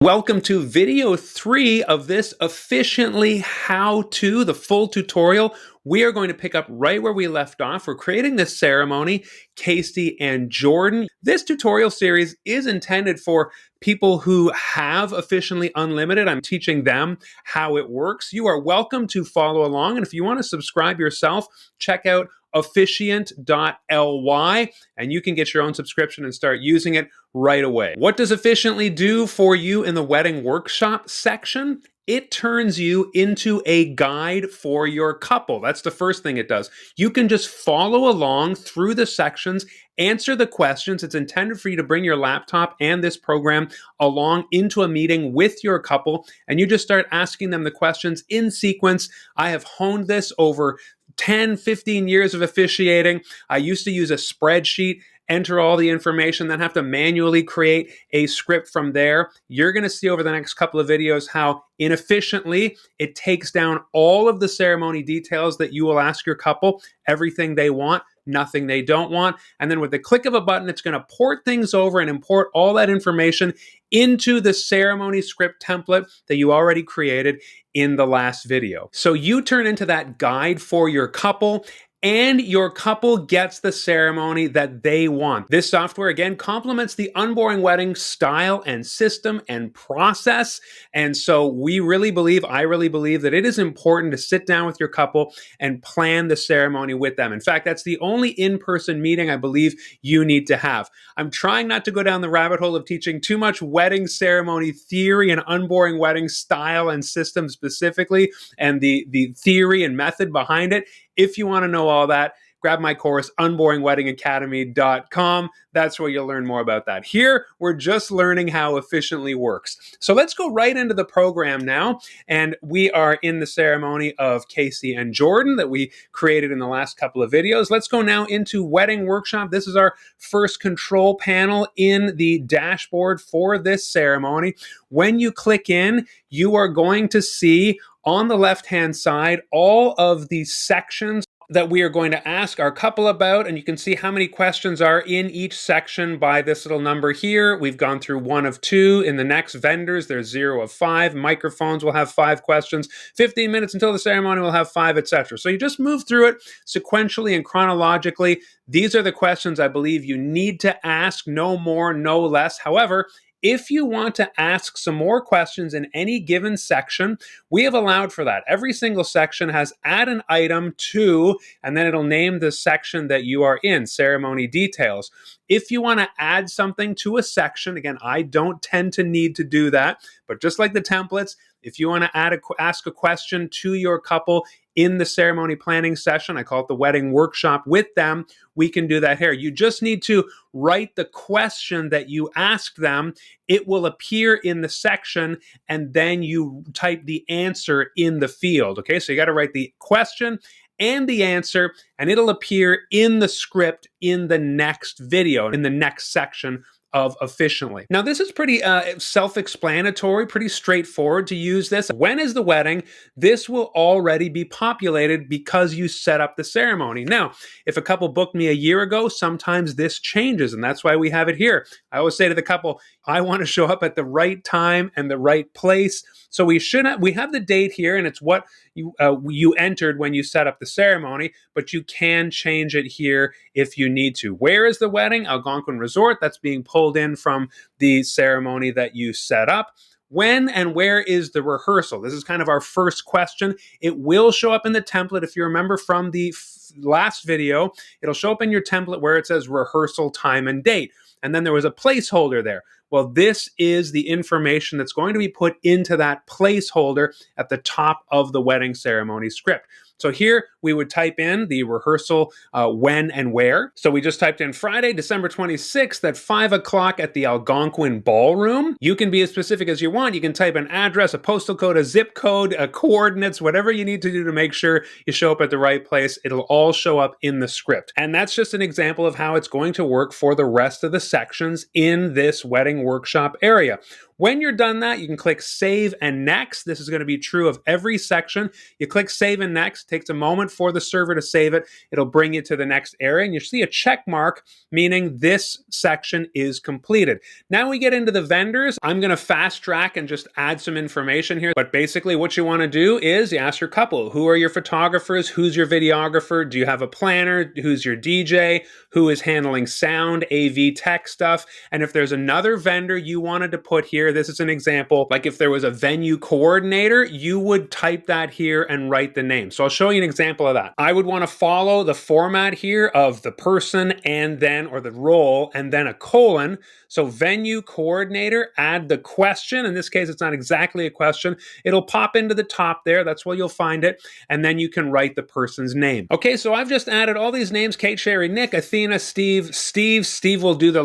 Welcome to video 3 of this Officiantly how-to, the full tutorial. We are going to pick up right where we left off. We're creating this ceremony, Casey and Jordan. This tutorial series is intended for people who have Officiantly Unlimited. I'm teaching them how it works. You are welcome to follow along, and if you want to subscribe yourself, check out officiant.ly, and you can get your own subscription and start using it right away. What does Officiantly do for you in the wedding workshop section? It turns you into a guide for your couple. That's the first thing it does. You can just follow along through the sections, answer the questions. It's intended for you to bring your laptop and this program along into a meeting with your couple, and you just start asking them the questions in sequence. I have honed this over 10, 15 years of officiating. I used to use a spreadsheet, enter all the information, then have to manually create a script from there. You're going to see over the next couple of videos how inefficiently it takes down all of the ceremony details that you will ask your couple, everything they want, nothing they don't want. And then with the click of a button, it's going to port things over and import all that information into the ceremony script template that you already created in the last video. So you turn into that guide for your couple, and your couple gets the ceremony that they want. This software, again, complements the Unboring Wedding style and system and process. And so I really believe that it is important to sit down with your couple and plan the ceremony with them. In fact, that's the only in-person meeting I believe you need to have. I'm trying not to go down the rabbit hole of teaching too much wedding ceremony theory and Unboring Wedding style and system specifically, and the theory and method behind it. If you want to know all that, grab my course, unboringweddingacademy.com. That's where you'll learn more about that. Here, we're just learning how Officiantly works. So let's go right into the program now. And we are in the ceremony of Casey and Jordan that we created in the last couple of videos. Let's go now into Wedding Workshop. This is our first control panel in the dashboard for this ceremony. When you click in, you are going to see on the left-hand side all of the sections that we are going to ask our couple about, and you can see how many questions are in each section by this little number here. We've gone through 1 of 2. In the next, vendors, there's 0 of 5. Microphones will have 5 questions. 15 minutes until the ceremony will have 5, etc. So you just move through it sequentially and chronologically. These are the questions I believe you need to ask, no more, no less. However, if you want to ask some more questions in any given section, we have allowed for that. Every single section has add an item to, and then it'll name the section that you are in, ceremony details. If you want to add something to a section, again, I don't tend to need to do that, but just like the templates, if you want to ask a question to your couple in the ceremony planning session, I call it the wedding workshop with them, we can do that here. You just need to write the question that you asked them. It will appear in the section, and then you type the answer in the field. Okay, so you got to write the question and the answer, and it'll appear in the script in the next video, in the next section of Officiantly. Now, this is pretty self-explanatory, pretty straightforward to use this. When is the wedding? This will already be populated because you set up the ceremony. Now, if a couple booked me a year ago, sometimes this changes, and that's why we have it here. I always say to the couple, I want to show up at the right time and the right place. So we have the date here, and it's what you entered when you set up the ceremony, but you can change it here if you need to. Where is the wedding? Algonquin Resort. That's being pulled in from the ceremony that you set up. When and where is the rehearsal? This is kind of our first question. It will show up in the template. If you remember from the last video, it'll show up in your template where it says rehearsal time and date. And then there was a placeholder there. Well, this is the information that's going to be put into that placeholder at the top of the wedding ceremony script. So here we would type in the rehearsal when and where. So we just typed in Friday, December 26th at 5 o'clock at the Algonquin Ballroom. You can be as specific as you want. You can type an address, a postal code, a zip code, coordinates, whatever you need to do to make sure you show up at the right place. It'll all show up in the script. And that's just an example of how it's going to work for the rest of the sections in this wedding workshop area. When you're done that, you can click Save and Next. This is going to be true of every section. You click Save and Next. It takes a moment for the server to save it. It'll bring you to the next area, and you see a check mark, meaning this section is completed. Now we get into the vendors. I'm going to fast track and just add some information here. But basically what you want to do is you ask your couple, who are your photographers? Who's your videographer? Do you have a planner? Who's your DJ? Who is handling sound, AV, tech stuff? And if there's another vendor you wanted to put here, this is an example. Like if there was a venue coordinator, you would type that here and write the name. So I'll show you an example of that. I would want to follow the format here of the person and then, or the role, and then a colon. So venue coordinator, add the question. In this case, it's not exactly a question. It'll pop into the top there. That's where you'll find it. And then you can write the person's name. Okay, so I've just added all these names: Kate, Sherry, Nick, Athena, Steve. Steve will do the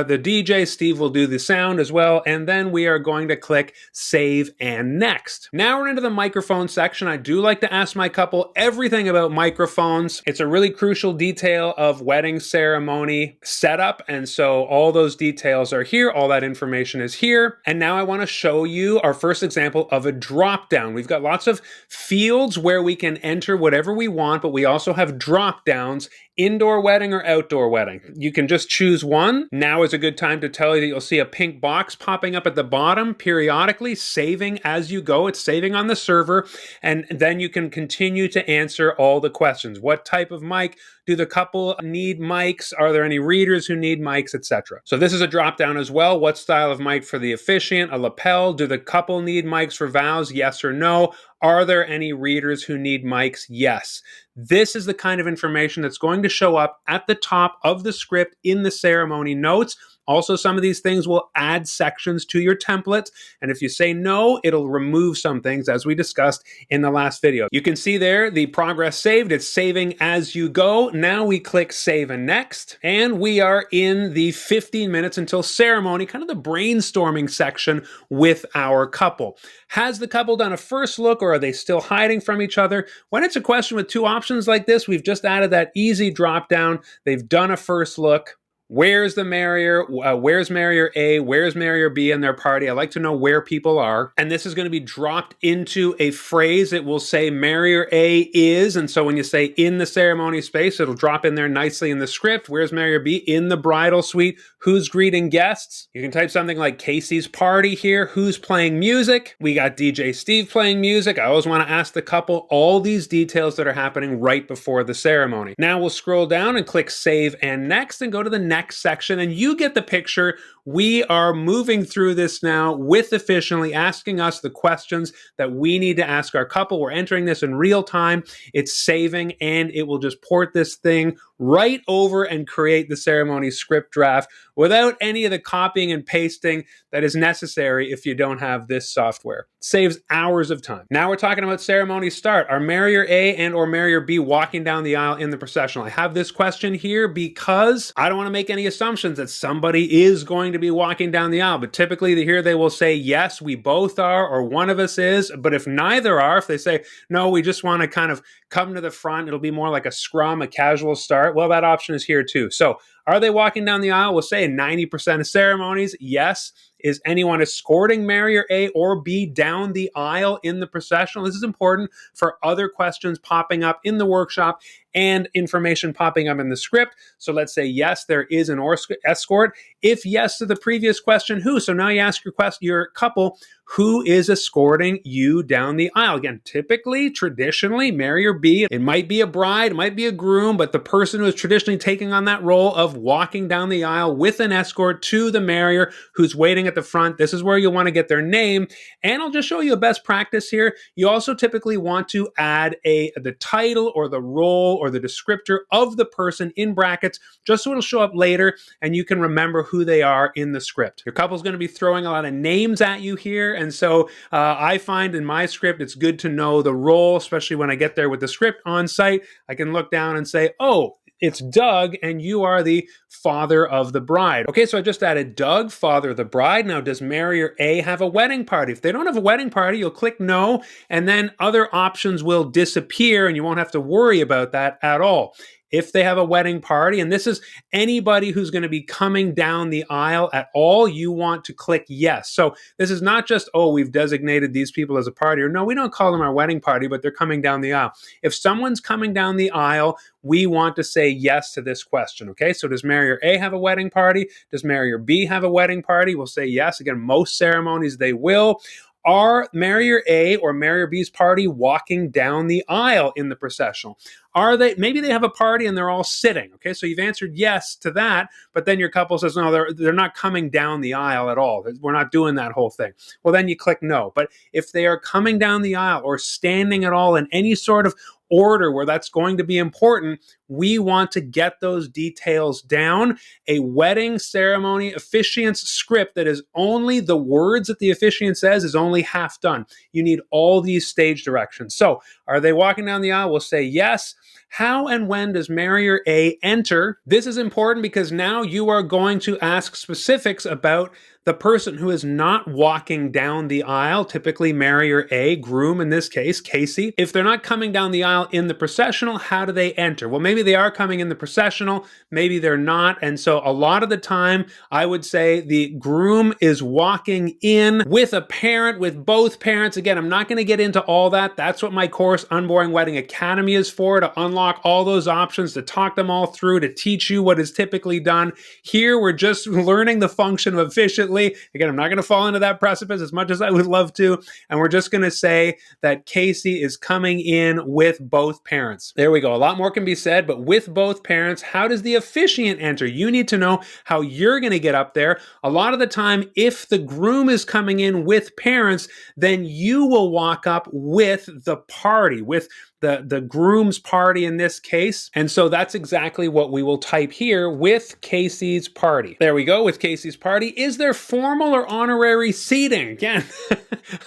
the DJ. Steve will do the sound as well. And then we are going to click Save and Next. Now we're into the microphone section. I do like to ask my couple everything about microphones. It's a really crucial detail of wedding ceremony setup. And so all those details are here. All that information is here. And now I want to show you our first example of a drop down. We've got lots of fields where we can enter whatever we want, but we also have drop downs: indoor wedding or outdoor wedding. You can just choose one. Now is a good time to tell you that you'll see a pink box popping up at the bottom periodically, saving as you go. It's saving on the server. And then you can continue to answer all the questions. What type of mic? Do the couple need mics? Are there any readers who need mics, etc.? So this is a drop down as well. What style of mic for the officiant? A lapel? Do the couple need mics for vows? Yes or no? Are there any readers who need mics? Yes. This is the kind of information that's going to show up at the top of the script in the ceremony notes. Also, some of these things will add sections to your template. And if you say no, it'll remove some things, as we discussed in the last video. You can see there the progress saved. It's saving as you go. Now we click Save and Next. And we are in the 15 minutes until ceremony, kind of the brainstorming section with our couple. Has the couple done a first look, or are they still hiding from each other? When it's a question with two options like this, we've just added that easy drop down. They've done a first look. Where's the marrier? Where's marrier A? Where's marrier B in their party? I like to know where people are. And this is going to be dropped into a phrase. It will say marrier A is. And so when you say in the ceremony space, it'll drop in there nicely in the script. Where's marrier B? In the bridal suite. Who's greeting guests? You can type something like Casey's party here. Who's playing music? We got DJ Steve playing music. I always want to ask the couple all these details that are happening right before the ceremony. Now we'll scroll down and click Save and Next and go to the next section, and you get the picture. We are moving through this now with Officiantly, asking us the questions that we need to ask our couple. We're entering this in real time. It's saving, and it will just port this thing right over and create the ceremony script draft without any of the copying and pasting that is necessary if you don't have this software. It saves hours of time. Now we're talking about ceremony start. Are marrier A and or marrier B walking down the aisle in the processional? I have this question here because I don't want to make any assumptions that somebody is going to be walking down the aisle, but typically here they will say, yes, we both are, or one of us is. But if neither are, if they say, no, we just want to kind of come to the front, it'll be more like a scrum, a casual start. Well, that option is here too. So are they walking down the aisle? We'll say in 90% of ceremonies, yes. Is anyone escorting marrier A or B down the aisle in the processional? This is important for other questions popping up in the workshop and information popping up in the script. So let's say, yes, there is an escort. If yes to the previous question, who? So now you ask your couple, who is escorting you down the aisle? Again, typically, traditionally, marrier B, it might be a bride, it might be a groom, but the person who is traditionally taking on that role of walking down the aisle with an escort to the marrier who's waiting at the front. This is where you want to get their name. And I'll just show you a best practice here. You also typically want to add the title or the role or the descriptor of the person in brackets, just so it'll show up later and you can remember who they are in the script. Your couple's going to be throwing a lot of names at you here. And so I find in my script, it's good to know the role, especially when I get there with the script on site. I can look down and say, oh, it's Doug, and you are the father of the bride. Okay, so I just added Doug, father of the bride. Now, does marrier A have a wedding party? If they don't have a wedding party, you'll click no, and then other options will disappear, and you won't have to worry about that at all. if they have a wedding party, and this is anybody who's going to be coming down the aisle at all, you want to click yes. So this is not just, oh, we've designated these people as a party, or no, we don't call them our wedding party, but they're coming down the aisle. If someone's coming down the aisle, we want to say yes to this question, okay? So does Marrier A have a wedding party? Does Marrier B have a wedding party? We'll say yes. Again, most ceremonies they will. Are Marrier A or Marrier B's party walking down the aisle in the processional? Are they, maybe they have a party and they're all sitting, okay? So you've answered yes to that, but then your couple says, no, they're not coming down the aisle at all. We're not doing that whole thing. Well, then you click no. But if they are coming down the aisle or standing at all in any sort of order where that's going to be important, we want to get those details down. A wedding ceremony officiant's script that is only the words that the officiant says is only half done. You need all these stage directions. So are they walking down the aisle? We'll say yes. How and when does Marrier A enter? This is important because now you are going to ask specifics about the person who is not walking down the aisle, typically Marrier A, groom in this case, Casey. If they're not coming down the aisle in the processional, how do they enter? Well, maybe they are coming in the processional, maybe they're not. And so a lot of the time, I would say the groom is walking in with a parent, with both parents. Again, I'm not going to get into all that. That's what my course, Unboring Wedding Academy, is for, to unlock all those options, to talk them all through, to teach you what is typically done. Here, we're just learning the function of efficiently. Again, I'm not going to fall into that precipice as much as I would love to. And we're just going to say that Casey is coming in with both parents. There we go. A lot more can be said, but with both parents, how does the officiant enter? You need to know how you're going to get up there. A lot of the time, if the groom is coming in with parents, then you will walk up with the party, with the groom's party in this case. And so that's exactly what we will type here with Casey's party. There we go, with Casey's party. Is there formal or honorary seating? Again,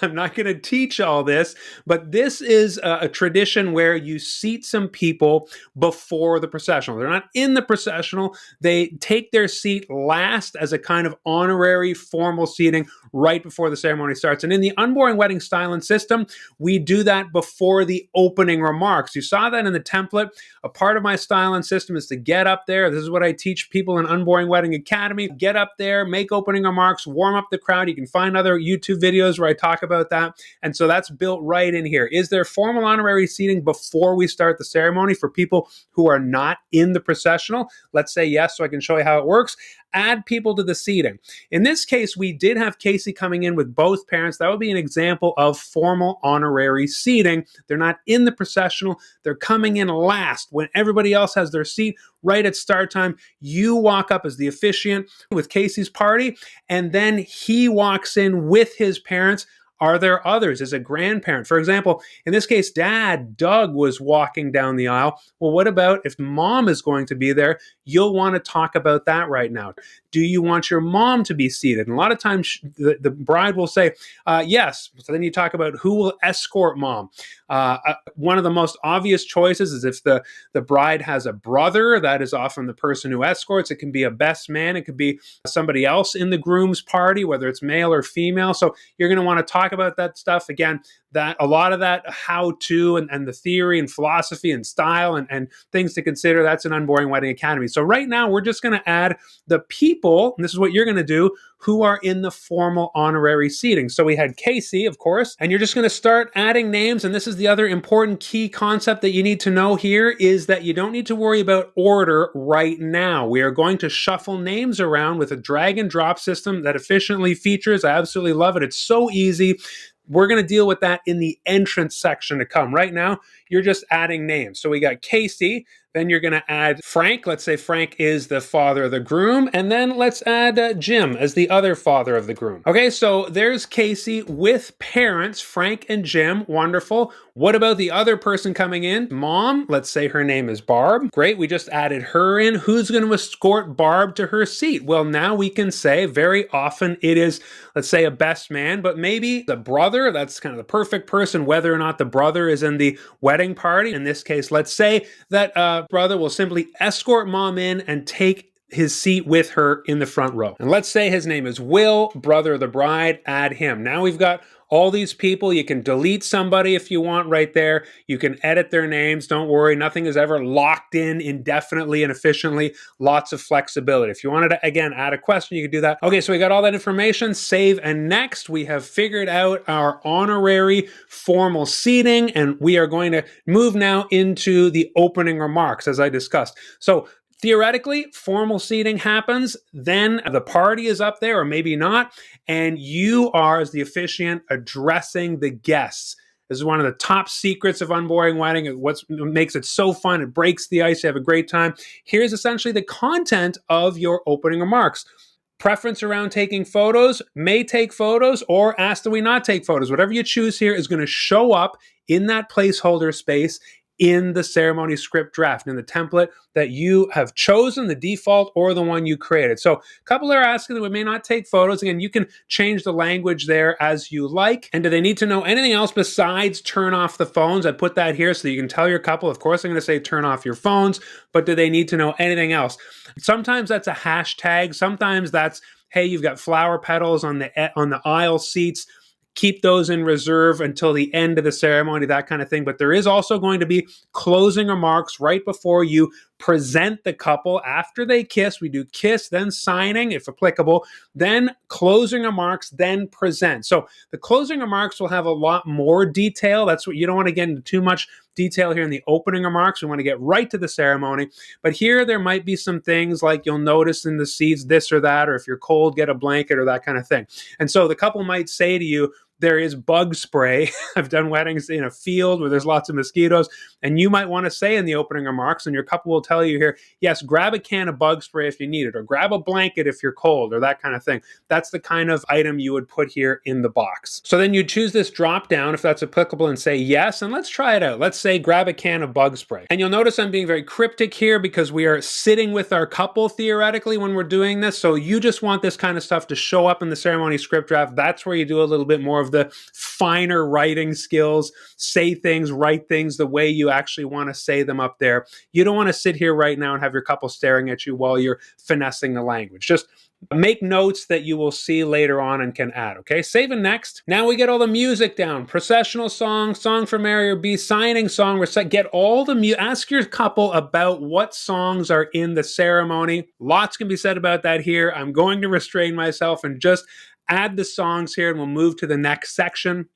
I'm not going to teach all this, but this is a tradition where you seat some people before the processional. They're not in the processional. They take their seat last as a kind of honorary formal seating right before the ceremony starts. And in the Unboring Wedding Style and System, we do that before the opening remarks. You saw that in the template. A part of my style and system is to get up there. This is what I teach people in Unboring Wedding Academy. Get up there, make opening remarks, warm up the crowd. You can find other YouTube videos where I talk about that. And so that's built right in here. Is there formal honorary seating before we start the ceremony for people who are not in the processional? Let's say yes, so I can show you how it works. Add people to the seating. In this case, we did have Casey coming in with both parents. That would be an example of formal honorary seating. They're not in the processional. They're coming in last when everybody else has their seat right at start time. You walk up as the officiant with Casey's party, and then he walks in with his parents. Are there others? As a grandparent, for example, in this case, Dad, Doug, was walking down the aisle. Well, what about if Mom is going to be there? You'll want to talk about that right now. Do you want your mom to be seated? And a lot of times the bride will say, yes. So then you talk about who will escort Mom. One of the most obvious choices is if the bride has a brother, that is often the person who escorts. It can be a best man. It could be somebody else in the groom's party, whether it's male or female. So you're going to want to talk about that stuff. Again, that a lot of that how-to and the theory and philosophy and style and things to consider, that's an Unboring Wedding Academy. So right now, we're just going to add the people, and this is what you're going to do, who are in the formal honorary seating. So we had Casey, of course, and you're just going to start adding names. And this is the other important key concept that you need to know here is that you don't need to worry about order right now. We are going to shuffle names around with a drag and drop system that Officiantly features. I absolutely love it. It's so easy. We're going to deal with that in the entrance section to come. Right now, you're just adding names. So we got Casey, then you're going to add Frank. Let's say Frank is the father of the groom. And then let's add Jim as the other father of the groom. Okay, so there's Casey with parents, Frank and Jim. Wonderful. What about the other person coming in? Mom, let's say her name is Barb. Great, we just added her in. Who's going to escort Barb to her seat? Well, now we can say very often it is, let's say, a best man, but maybe the brother. That's kind of the perfect person, whether or not the brother is in the wedding party. In this case, let's say that brother will simply escort Mom in and take his seat with her in the front row. And let's say his name is Will, brother of the bride, add him. Now we've got all these people. You can delete somebody if you want right there. You can edit their names. Don't worry. Nothing is ever locked in indefinitely and efficiently. Lots of flexibility. If you wanted to, again, add a question, you could do that. Okay, so we got all that information. Save, and next we have figured out our honorary formal seating, and we are going to move now into the opening remarks, as I discussed. So theoretically, formal seating happens, then the party is up there, or maybe not, and you are, as the officiant, addressing the guests. This is one of the top secrets of Unboring Wedding. What makes it so fun, it breaks the ice, you have a great time. Here's essentially the content of your opening remarks. Preference around taking photos, may take photos, or ask that we not take photos. Whatever you choose here is going to show up in that placeholder space in the ceremony script draft, in the template that you have chosen, the default or the one you created. So a couple are asking that we may not take photos. Again, you can change the language there as you like. And do they need to know anything else besides turn off the phones? I put that here so that you can tell your couple, of course I'm going to say turn off your phones, but do they need to know anything else? Sometimes that's a hashtag. Sometimes that's, hey, you've got flower petals on the aisle seats. Keep those in reserve until the end of the ceremony, that kind of thing. But there is also going to be closing remarks right before you present the couple. After they kiss, we do kiss, then signing, if applicable, then closing remarks, then present. So the closing remarks will have a lot more detail. That's what you don't want to get into too much detail here in the opening remarks. We want to get right to the ceremony. But here there might be some things like you'll notice in the seats this or that, or if you're cold, get a blanket or that kind of thing. And so the couple might say to you, there is bug spray. I've done weddings in a field where there's lots of mosquitoes, and you might want to say in the opening remarks, and your couple will tell you here, yes, grab a can of bug spray if you need it, or grab a blanket if you're cold, or that kind of thing. That's the kind of item you would put here in the box. So then you choose this drop down if that's applicable and say yes, and let's try it out. Let's say grab a can of bug spray. And you'll notice I'm being very cryptic here because we are sitting with our couple theoretically when we're doing this. So you just want this kind of stuff to show up in the ceremony script draft. That's where you do a little bit more of the finer writing skills, say things, write things the way you actually want to say them up there. You don't want to sit here right now and have your couple staring at you while you're finessing the language. Just make notes that you will see later on and can add, okay? Save and next. Now we get all the music down. Processional song, song for Mary or B, signing song. Get all the music. Ask your couple about what songs are in the ceremony. Lots can be said about that here. I'm going to restrain myself and just add the songs here, and we'll move to the next section.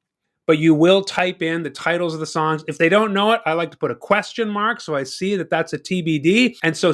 But you will type in the titles of the songs. If they don't know it, I like to put a question mark so I see that that's a TBD. And so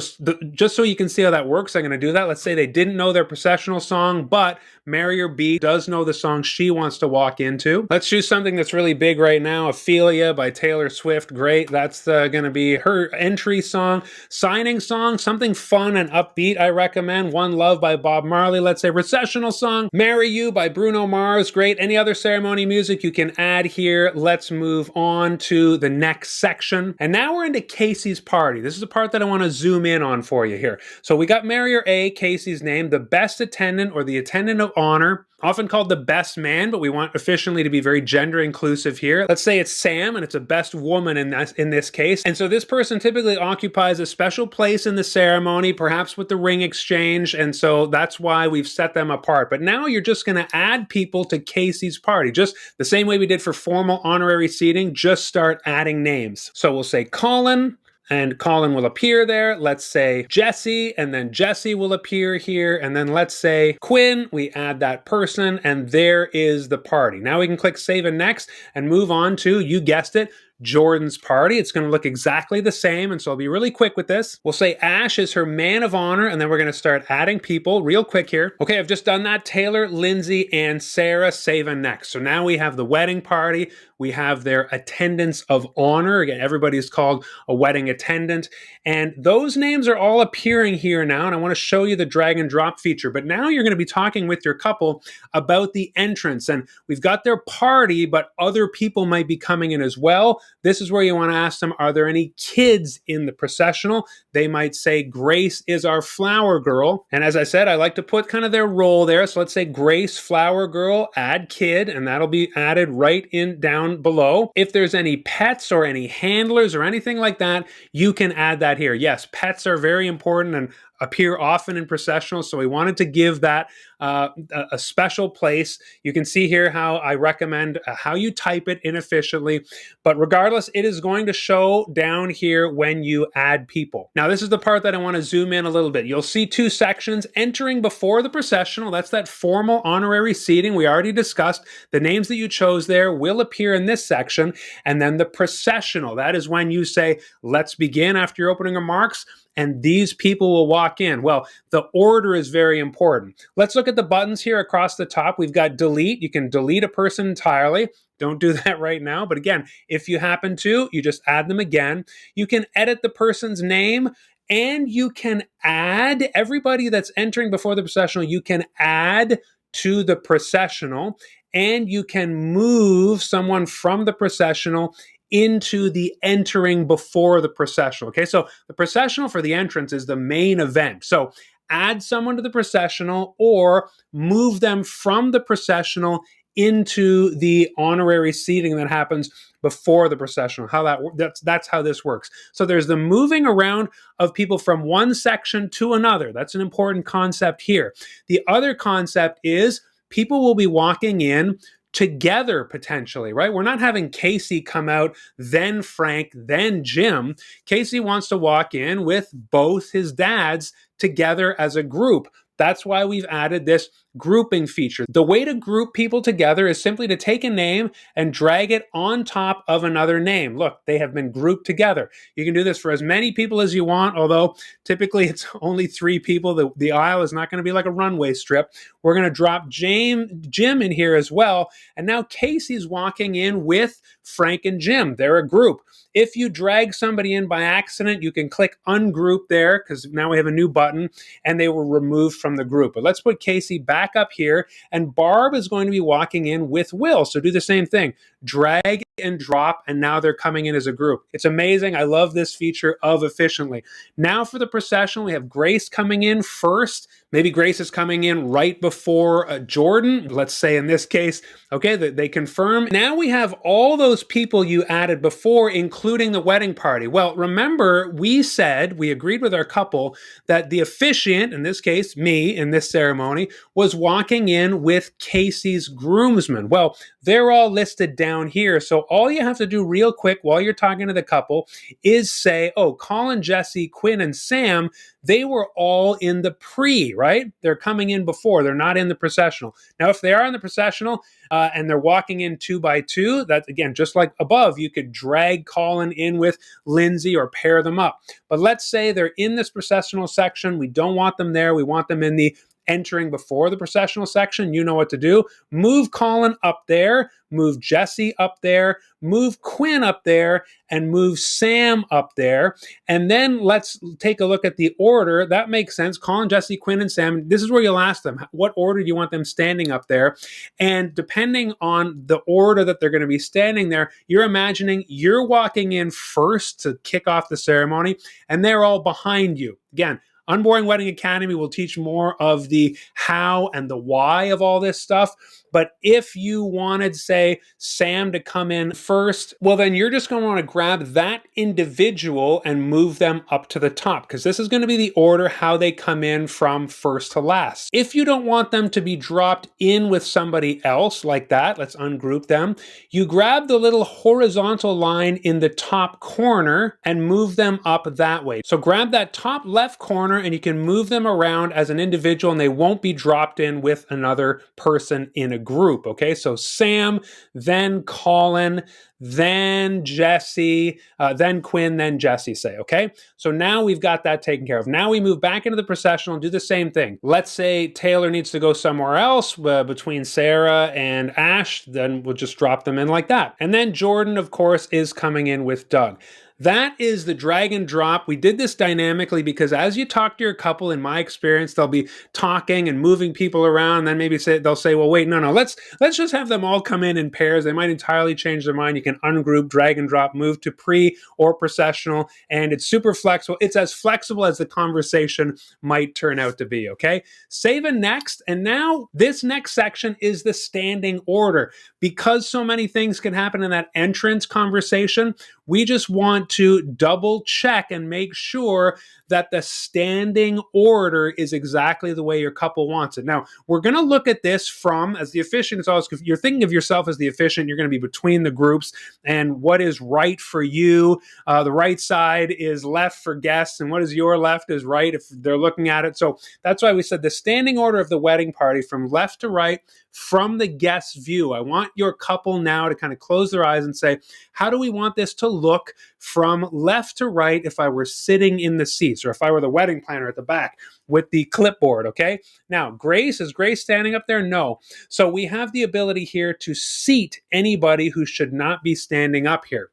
just so you can see how that works, I'm going to do that. Let's say they didn't know their processional song, but Mary or B does know the song she wants to walk into. Let's choose something that's really big right now. Ophelia by Taylor Swift. Great. That's going to be her entry song. Signing song, something fun and upbeat, I recommend. One Love by Bob Marley. Let's say recessional song. Marry You by Bruno Mars. Great. Any other ceremony music you can add here. Let's move on to the next section. And now we're into Casey's party. This is the part that I want to zoom in on for you here. So we got Mary or A, Casey's name, the best attendant or the attendant of honor, often called the best man, but we want Officiantly to be very gender inclusive here. Let's say it's Sam, and it's a best woman in this case. And so this person typically occupies a special place in the ceremony, perhaps with the ring exchange, and so that's why we've set them apart. But now you're just going to add people to Casey's party, just the same way we did for formal honorary seating, just start adding names. So we'll say Colin, and Colin will appear there. Let's say Jesse, and then Jesse will appear here. And then let's say Quinn, we add that person, and there is the party. Now we can click Save and Next and move on to, you guessed it, Jordan's party. It's going to look exactly the same, and so I'll be really quick with this. We'll say Ash is her man of honor, and then we're going to start adding people real quick here. Okay, I've just done that. Taylor, Lindsay, and Sarah, Save and Next. So now we have the wedding party. We have their attendants of honor. Again, everybody's called a wedding attendant, and those names are all appearing here now, and I want to show you the drag and drop feature. But now you're going to be talking with your couple about the entrance, and we've got their party, but other people might be coming in as well. This is where you want to ask them, are there any kids in the processional? They might say, Grace is our flower girl. And as I said, I like to put kind of their role there. So let's say Grace, flower girl, add kid, and that'll be added right in down below. If there's any pets or any handlers or anything like that, you can add that here. Yes, pets are very important and appear often in processionals, so we wanted to give that a special place. You can see here how I recommend how you type it inefficiently, but regardless, it is going to show down here when you add people. Now, this is the part that I want to zoom in a little bit. You'll see two sections: entering before the processional. That's that formal honorary seating we already discussed. The names that you chose there will appear in this section. And then the processional. That is when you say, let's begin after your opening remarks, and these people will walk in. Well, the order is very important. Let's look at the buttons here across the top. We've got delete. You can delete a person entirely. Don't do that right now. But again, if you happen to, you just add them again. You can edit the person's name, and you can add everybody that's entering before the processional. You can add to the processional, and you can move someone from the processional into the entering before the processional. Okay, so the processional for the entrance is the main event. So add someone to the processional or move them from the processional into the honorary seating that happens before the processional. That's how this works. So there's the moving around of people from one section to another. That's an important concept here. The other concept is people will be walking in together potentially, right? We're not having Casey come out, then Frank, then Jim. Casey wants to walk in with both his dads together as a group. That's why we've added this grouping feature. The way to group people together is simply to take a name and drag it on top of another name. Look, they have been grouped together. You can do this for as many people as you want, although typically it's only 3 people. The aisle is not going to be like a runway strip. We're going to drop Jim in here as well. And now Casey's walking in with Frank and Jim. They're a group. If you drag somebody in by accident, you can click ungroup there, because now we have a new button, and they were removed from the group. But let's put Casey back up here, and Barb is going to be walking in with Will. So do the same thing. Drag and drop, and now they're coming in as a group. It's amazing. I love this feature of Officiantly. Now for the procession, we have Grace coming in first. Maybe Grace is coming in right before Jordan. Let's say in this case, okay, they confirm. Now we have all those people you added before, including the wedding party. Well, remember, we agreed with our couple that the officiant, in this case, me in this ceremony, was walking in with Casey's groomsmen. Well, they're all listed down here. So all you have to do real quick while you're talking to the couple is say, oh, Colin, Jesse, Quinn, and Sam, they were all in the pre, right? They're coming in before. They're not in the processional. Now, if they are in the processional and they're walking in 2 by 2, that's, again, just like above, you could drag Colin in with Lindsay or pair them up. But let's say they're in this processional section. We don't want them there. We want them in the entering before the processional section. You know what to do. Move Colin up there, move Jesse up there, move Quinn up there, and move Sam up there. And then let's take a look at the order. That makes sense. Colin, Jesse, Quinn, and Sam. This is where you'll ask them, what order do you want them standing up there? And depending on the order that they're going to be standing there, you're imagining you're walking in first to kick off the ceremony, and they're all behind you. Again, Unboring Wedding Academy will teach more of the how and the why of all this stuff. But if you wanted, say, Sam to come in first, well, then you're just going to want to grab that individual and move them up to the top, because this is going to be the order how they come in from first to last. If you don't want them to be dropped in with somebody else like that, let's ungroup them. You grab the little horizontal line in the top corner and move them up that way. So grab that top left corner and you can move them around as an individual, and they won't be dropped in with another person in a group. Okay, so Sam, then Colin, then Jesse, then Quinn, then Jesse, say. Okay, so now we've got that taken care of. Now we move back into the processional and do the same thing. Let's say Taylor needs to go somewhere else between Sarah and Ash, then we'll just drop them in like that. And then Jordan, of course, is coming in with Doug. That is the drag and drop. We did this dynamically because as you talk to your couple, in my experience, they'll be talking and moving people around. And then maybe they'll say, well, wait, no, let's just have them all come in pairs. They might entirely change their mind. You can ungroup, drag and drop, move to pre or processional, and it's super flexible. It's as flexible as the conversation might turn out to be, okay? Save and next. And now this next section is the standing order. Because so many things can happen in that entrance conversation, we just want to double check and make sure that the standing order is exactly the way your couple wants it. Now, we're going to look at this from, as the officiant, it's always, if you're thinking of yourself as the officiant, you're going to be between the groups, and what is right for you. The right side is left for guests, and what is your left is right if they're looking at it. So that's why we said the standing order of the wedding party from left to right from the guest's view. I want your couple now to kind of close their eyes and say, how do we want this to look from left to right if I were sitting in the seats, or if I were the wedding planner at the back with the clipboard, okay? Now, Grace, is Grace standing up there? No. So we have the ability here to seat anybody who should not be standing up here.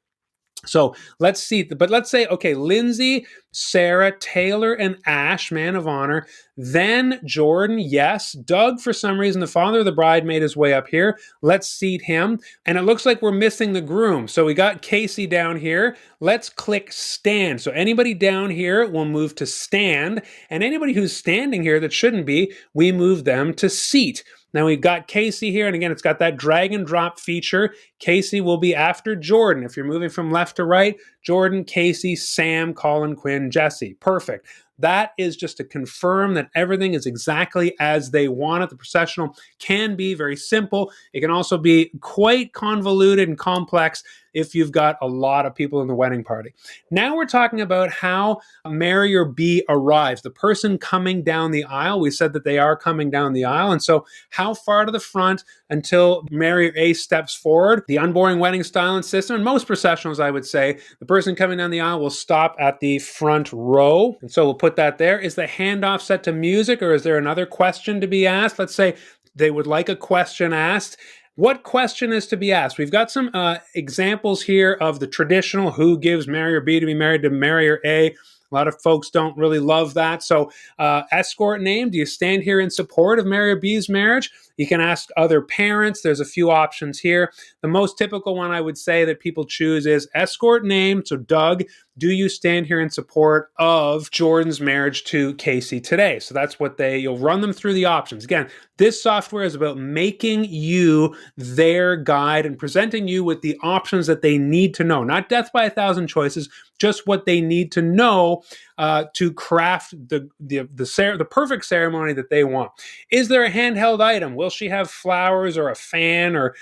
So let's see, but let's say, okay, Lindsay, Sarah, Taylor, and Ash, man of honor. Then Jordan, yes. Doug, for some reason, the father of the bride, made his way up here. Let's seat him. And it looks like we're missing the groom. So we got Casey down here. Let's click stand. So anybody down here will move to stand. And anybody who's standing here that shouldn't be, we move them to seat. Now we've got Casey here, and again, it's got that drag and drop feature. Casey will be after Jordan. If you're moving from left to right, Jordan, Casey, Sam, Colin, Quinn, Jesse. Perfect. That is just to confirm that everything is exactly as they want it. The processional can be very simple. It can also be quite convoluted and complex if you've got a lot of people in the wedding party. Now we're talking about how marry or be arrives. The person coming down the aisle, we said that they are coming down the aisle. And so how far to the front until marry or A steps forward? The unboring wedding style and system, and most processionals, I would say, the person coming down the aisle will stop at the front row. And so we'll put that there. Is the handoff set to music, or is there another question to be asked? Let's say they would like a question asked. What question is to be asked? We've got some examples here of the traditional, who gives marry or B to be married to marry or A. A lot of folks don't really love that. So escort name, do you stand here in support of Mary or B's marriage? You can ask other parents. There's a few options here. The most typical one I would say that people choose is escort name. So Doug, do you stand here in support of Jordan's marriage to Casey today? So that's what you'll run them through the options. Again, this software is about making you their guide and presenting you with the options that they need to know. Not death by a thousand choices, just what they need to know to craft the perfect ceremony that they want. Is there a handheld item? Will she have flowers or a fan or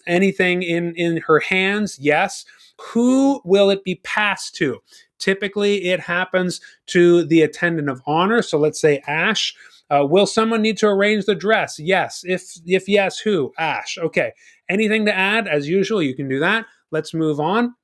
anything in her hands? Yes. Who will it be passed to? Typically, it happens to the attendant of honor. So let's say Ash. Will someone need to arrange the dress? Yes. If yes, who? Ash. Okay. Anything to add? As usual, you can do that. Let's move on.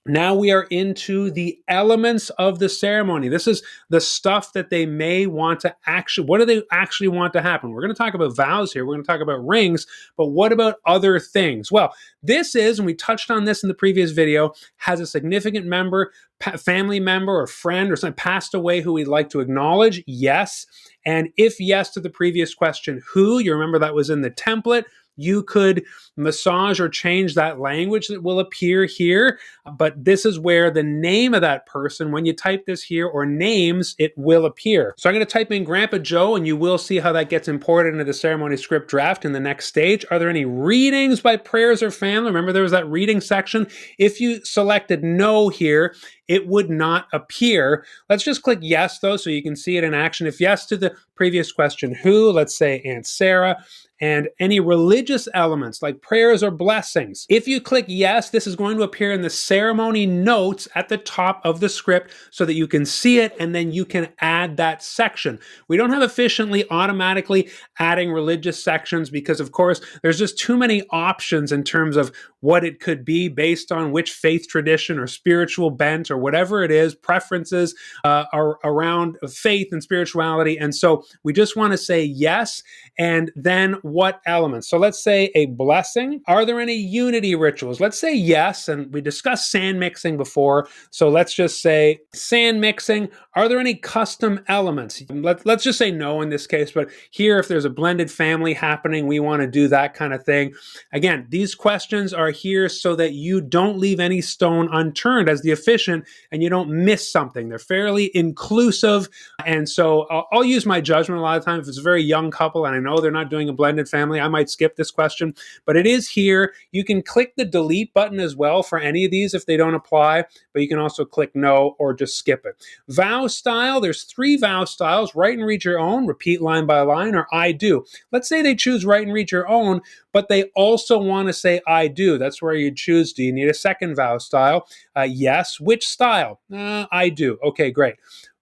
Now we are into the elements of the ceremony. This is the stuff that they may want to what do they actually want to happen? We're going to talk about vows here. We're going to talk about rings, but what about other things? Well, this is, and we touched on this in the previous video, has a significant member, family member or friend or something passed away who we'd like to acknowledge. Yes. And if yes to the previous question, who, you remember that was in the template, you could massage or change that language that will appear here. But this is where the name of that person, when you type this here, or names, it will appear. So I'm going to type in Grandpa Joe, and you will see how that gets imported into the ceremony script draft in the next stage. Are there any readings by prayers or family? Remember, there was that reading section. If you selected no here, it would not appear. Let's just click yes, though, so you can see it in action. If yes to the previous question, who, let's say Aunt Sarah, and any religious elements like prayers or blessings. If you click yes, this is going to appear in the ceremony notes at the top of the script so that you can see it, and then you can add that section. We don't have Officiantly automatically adding religious sections because, of course, there's just too many options in terms of what it could be based on which faith tradition or spiritual bent or whatever it is, preferences are around faith and spirituality. And so we just want to say yes, and then what elements? So let's say a blessing. Are there any unity rituals? Let's say yes, and we discussed sand mixing before, so let's just say sand mixing. Are there any custom elements? Let's just say no in this case, but here, if there's a blended family happening, we want to do that kind of thing. Again, these questions are here so that you don't leave any stone unturned as the officiant and you don't miss something. They're fairly inclusive, and so I'll use my judgment a lot of times. If it's a very young couple and I know they're not doing a blended family, I might skip this question, but it is here. You can click the delete button as well for any of these if they don't apply, but you can also click no or just skip it. Vows vow style, there's 3 vow styles: write and read your own, repeat line by line, or I do. Let's say they choose write and read your own, but they also want to say I do. That's where you choose, do you need a second vow style? Yes. Which style? I do. Okay, great.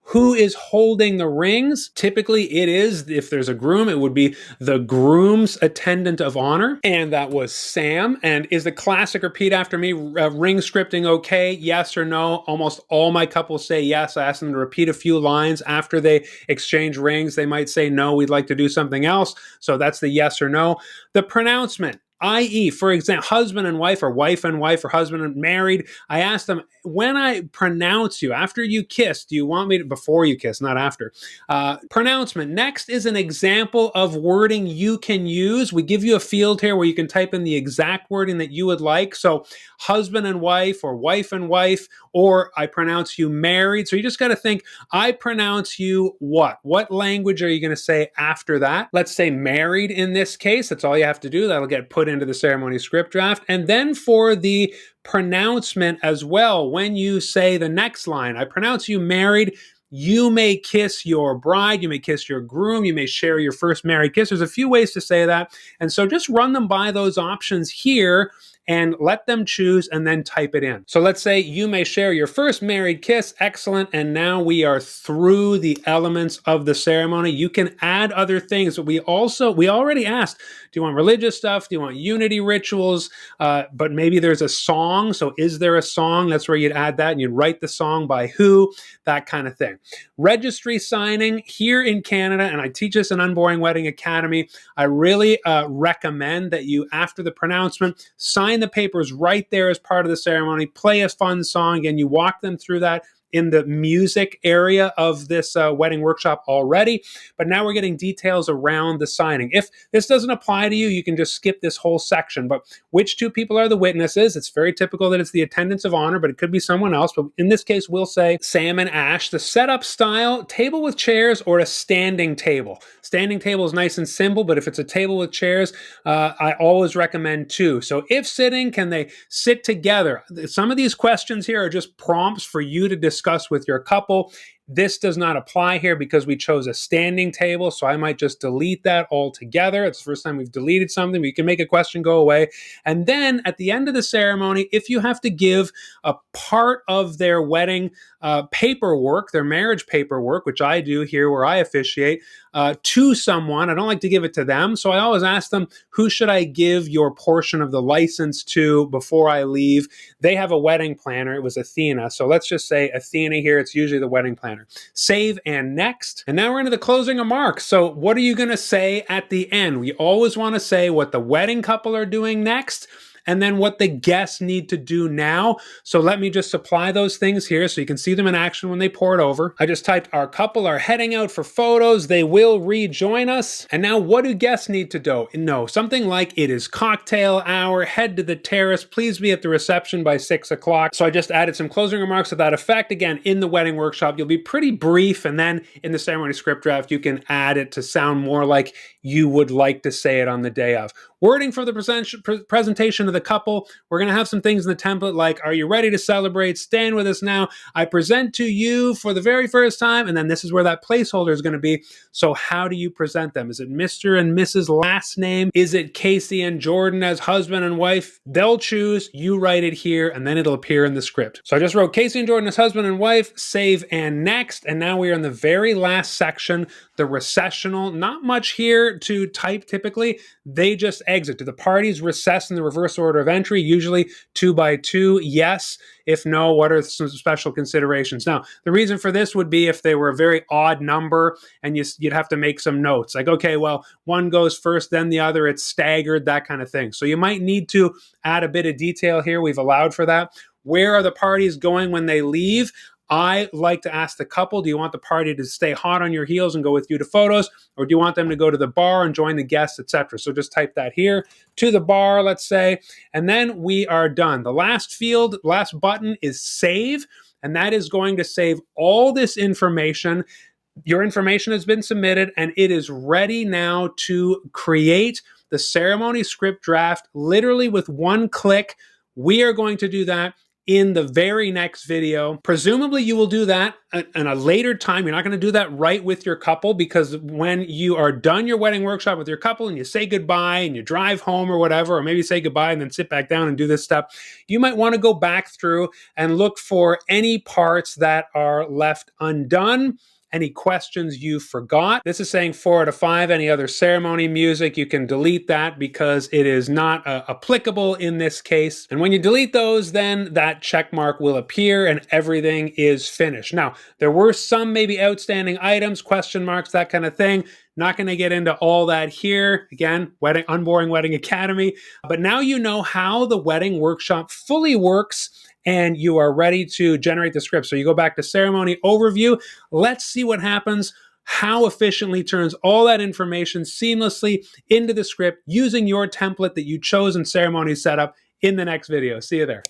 Who is holding the rings? Typically, it is, if there's a groom, it would be the groom's attendant of honor. And that was Sam. And is the classic repeat after me ring scripting okay? Yes or no? Almost all my couples say yes. I ask them to repeat a few lines after they exchange rings. They might say no, we'd like to do something else. So that's the yes or no. The pronouncement. I.e., for example, husband and wife, or wife and wife, or husband and married. I asked them, when I pronounce you, after you kiss, do you want me to, before you kiss, not after. Pronouncement. Next is an example of wording you can use. We give you a field here where you can type in the exact wording that you would like. So husband and wife, or wife and wife, or I pronounce you married. So you just got to think, I pronounce you what? What language are you going to say after that? Let's say married in this case. That's all you have to do. That'll get put into the ceremony script draft. And then for the pronouncement as well, when you say the next line, I pronounce you married, you may kiss your bride, you may kiss your groom, you may share your first married kiss. There's a few ways to say that. And so just run them by those options here and let them choose and then type it in. So let's say you may share your first married kiss. Excellent. And now we are through the elements of the ceremony. You can add other things, but we already asked, do you want religious stuff? Do you want unity rituals? But maybe there's a song. So is there a song? That's where you'd add that, and you'd write the song by who, that kind of thing. Registry signing here in Canada, and I teach this in Unboring Wedding Academy. I really recommend that you, after the pronouncement, sign the papers right there as part of the ceremony, play a fun song, and you walk them through that in the music area of this wedding workshop already. But now we're getting details around the signing. If this doesn't apply to you, you can just skip this whole section. But which 2 people are the witnesses? It's very typical that it's the attendants of honor, but it could be someone else. But in this case, we'll say Sam and Ash. The setup style, table with chairs or a standing table. Standing table is nice and simple, but if it's a table with chairs, I always recommend 2. So if sitting, can they sit together? Some of these questions here are just prompts for you to discuss with your couple. This does not apply here because we chose a standing table, so I might just delete that altogether. It's the first time we've deleted something. We can make a question go away. And then at the end of the ceremony, if you have to give a part of their wedding paperwork, their marriage paperwork, which I do here where I officiate, to someone, I don't like to give it to them. So I always ask them, who should I give your portion of the license to before I leave? They have a wedding planner. It was Athena. So let's just say Athena here. It's usually the wedding planner. Save and next. And now we're into the closing remarks. So what are you going to say at the end? We always want to say what the wedding couple are doing next, and then what the guests need to do now. So let me just supply those things here so you can see them in action when they pour it over. I just typed, our couple are heading out for photos. They will rejoin us. And now what do guests need to do? No, something like, it is cocktail hour, head to the terrace, please be at the reception by 6 o'clock. So I just added some closing remarks to that effect. Again, in the wedding workshop, you'll be pretty brief. And then in the ceremony script draft, you can add it to sound more like you would like to say it on the day of. Wording for the presentation of the couple. We're going to have some things in the template like, are you ready to celebrate? Stand with us now. I present to you for the very first time. And then this is where that placeholder is going to be. So how do you present them? Is it Mr. and Mrs. last name? Is it Casey and Jordan as husband and wife? They'll choose. You write it here, and then it'll appear in the script. So I just wrote Casey and Jordan as husband and wife, save and next. And now we are in the very last section, the recessional. Not much here to type typically. They just exit. Do the parties recess in the reverse order of entry? Usually 2 by 2. Yes. If no, what are some special considerations? Now, the reason for this would be if they were a very odd number and you'd have to make some notes. Like, okay, well, one goes first, then the other, it's staggered, that kind of thing. So you might need to add a bit of detail here. We've allowed for that. Where are the parties going when they leave? I like to ask the couple, do you want the party to stay hot on your heels and go with you to photos? Or do you want them to go to the bar and join the guests, etc.? So just type that here, to the bar, let's say. And then we are done. The last field, last button is save. And that is going to save all this information. Your information has been submitted and it is ready now to create the ceremony script draft literally with one click. We are going to do that in the very next video. Presumably you will do that in a later time. You're not going to do that right with your couple, because when you are done your wedding workshop with your couple and you say goodbye and you drive home or whatever, or maybe say goodbye and then sit back down and do this stuff, you might want to go back through and look for any parts that are left undone, any questions you forgot. This is saying 4 out of 5. Any other ceremony music, you can delete that because it is not applicable in this case. And when you delete those, then that check mark will appear and everything is finished. Now, there were some maybe outstanding items, question marks, that kind of thing. Not going to get into all that here. Again, Unboring Wedding Academy. But now you know how the wedding workshop fully works, and you are ready to generate the script. So you go back to ceremony overview. Let's see what happens, how Officiantly turns all that information seamlessly into the script using your template that you chose in ceremony setup in the next video. See you there.